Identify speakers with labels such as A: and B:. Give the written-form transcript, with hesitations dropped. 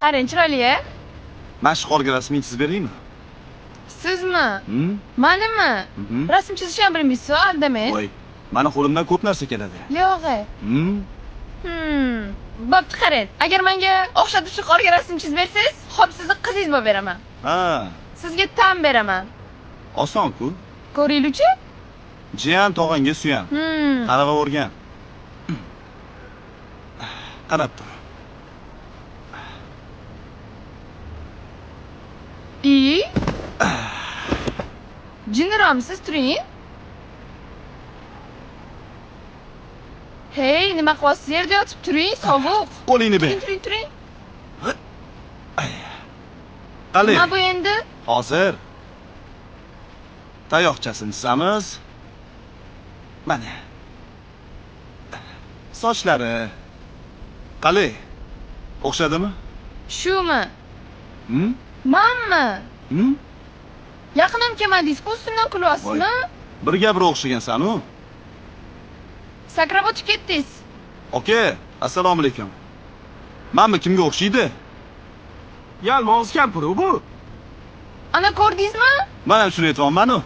A: Qarang, chiroyli-a?
B: Mashg'ulotga rasmiy chizib beraymi?
A: Sizmi? Menimi?
B: Mhm.
A: Rasm chizishni ham bilmaysiz, aldamang.
B: Voy, mani qo'limdan ko'p narsa keladi.
A: Yo'g'i. Bo'pti, qarang. Agar menga o'xshatuvchi qorga rasm chizib bersangiz, xo'p, sizni qizingiz bo'lib beraman.
B: Ha,
A: Sizga tan beraman.
B: oson-ku.
A: Ko'ringlar-chi?
B: Jiyan tog'angga suyan. Qanaqa o'rgan. Qarab tur.
A: Jinniroqmisiz, turing. Hey, nima qilyapsiz? Yerda yotib turing, sovuq.
B: Qo'lingni ber.
A: Turing.
B: Qani?
A: Nima bu endi?
B: Hozir. Tayoqchasini chizamiz. Mana. Sochlari. Qali? O'xshadimi?
A: Shumi? Manmi? Yaqinam kelmadingiz-ku, ustimdan kulyapsizmi?
B: Birga bir o'xshagansan-ku.
A: Sakrab o'tib ketdingiz.
B: Aka, assalomu alaykum. Menmi kimga o'xshaydi? Yalmog'iz kampir bu.
A: Ana ko'rdingizmi?
B: Men ham shuni aytyapman-ku.